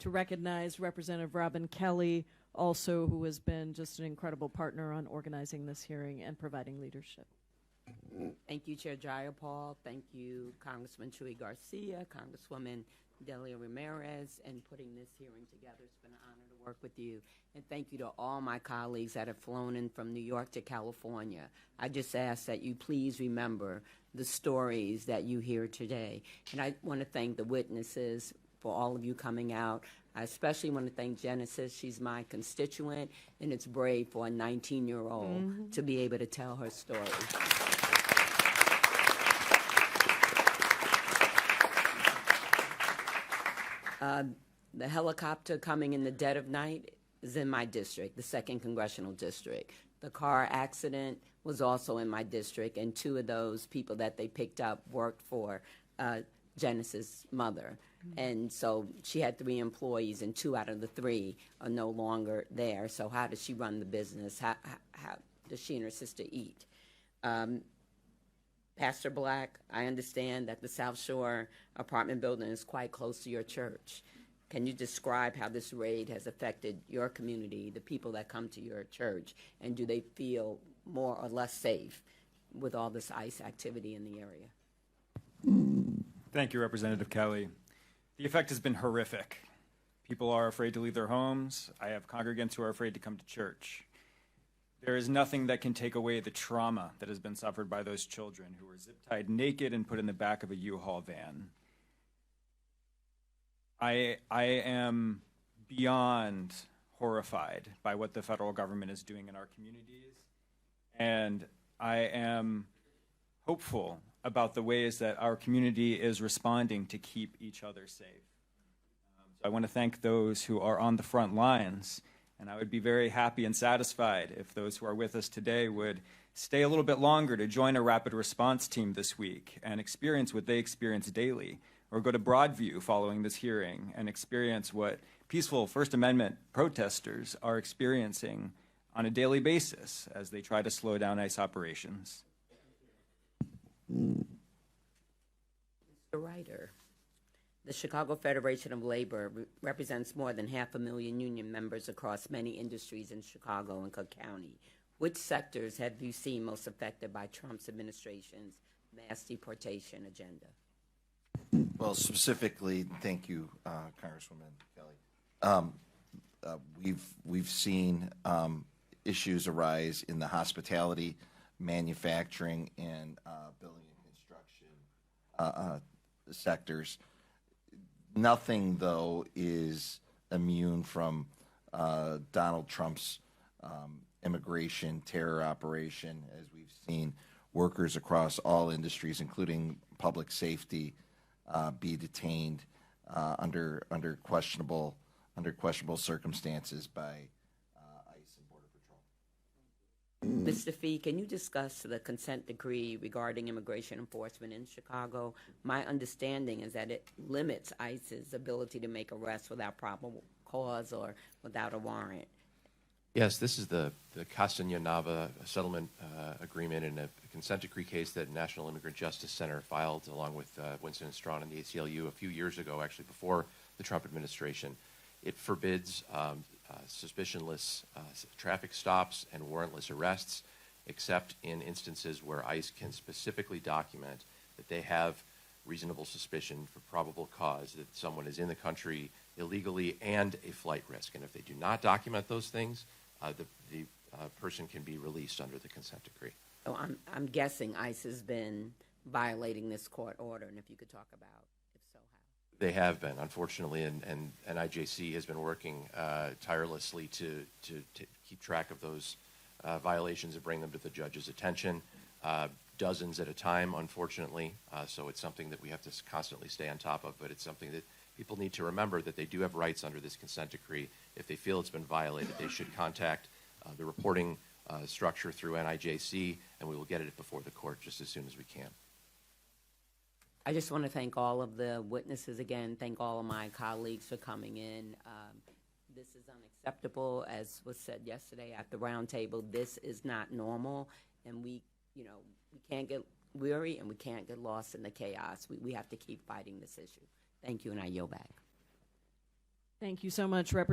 to recognize Representative Robin Kelly, also who has been just an incredible partner on organizing this hearing and providing leadership. Thank you, Chair Jayapal. Thank you, Congressman Chuy Garcia, Congresswoman Delia Ramirez, and putting this hearing together. It's been an honor to work with you. And thank you to all my colleagues that have flown in from New York to California. I just ask that you please remember the stories that you hear today. And I want to thank the witnesses for all of you coming out. I especially want to thank Genesis. She's my constituent, and it's brave for a 19-year-old to be able to tell her story. The helicopter coming in the dead of night is in my district, the 2nd Congressional District. The car accident was also in my district, and 2 of those people that they picked up worked for Genesis' mother. And so she had 3 employees, and 2 out of the 3 are no longer there. So how does she run the business? How does she and her sister eat? Pastor Black, I understand that the South Shore apartment building is quite close to your church. Can you describe how this raid has affected your community, the people that come to your church, and do they feel more or less safe with all this ICE activity in the area? Thank you, Representative Kelly. The effect has been horrific. People are afraid to leave their homes. I have congregants who are afraid to come to church. There is nothing that can take away the trauma that has been suffered by those children who were zip-tied naked and put in the back of a U-Haul van. I am beyond horrified by what the federal government is doing in our communities, and I am hopeful about the ways that our community is responding to keep each other safe. So I want to thank those who are on the front lines. And I would be very happy and satisfied if those who are with us today would stay a little bit longer to join a rapid response team this week and experience what they experience daily, or go to Broadview following this hearing and experience what peaceful First Amendment protesters are experiencing on a daily basis as they try to slow down ICE operations. Mr. Ryder. The Chicago Federation of Labor represents more than 500,000 union members across many industries in Chicago and Cook County. Which sectors have you seen most affected by Trump's administration's mass deportation agenda? Well, specifically, thank you, Congresswoman Kelly. We've seen issues arise in the hospitality, manufacturing, and building and construction sectors. Nothing, though, is immune from Donald Trump's immigration terror operation, as we've seen workers across all industries, including public safety, be detained under questionable circumstances by ICE and Border Patrol. Mr. Fee, can you discuss the consent decree regarding immigration enforcement in Chicago? My understanding is that it limits ICE's ability to make arrests without probable cause or without a warrant. Yes, this is the Castañeda settlement agreement in a consent decree case that National Immigrant Justice Center filed along with Winston & Strawn and the ACLU a few years ago, actually before the Trump administration. It forbids suspicionless traffic stops and warrantless arrests, except in instances where ICE can specifically document that they have reasonable suspicion for probable cause that someone is in the country illegally and a flight risk. And if they do not document those things, the person can be released under the consent decree. So I'm guessing ICE has been violating this court order, and if you could talk about, if so, how. They have been, unfortunately, and NIJC has been working tirelessly to keep track of those violations and bring them to the judge's attention. Dozens at a time, unfortunately, so it's something that we have to constantly stay on top of, but it's something that people need to remember, that they do have rights under this consent decree. If they feel it's been violated, they should contact the reporting structure through NIJC, and we will get it before the court just as soon as we can. I just want to thank all of the witnesses again, thank all of my colleagues for coming in. This is unacceptable, as was said yesterday at the roundtable. This is not normal, and we can't get weary and we can't get lost in the chaos. We have to keep fighting this issue. Thank you, and I yield back. Thank you so much, Representative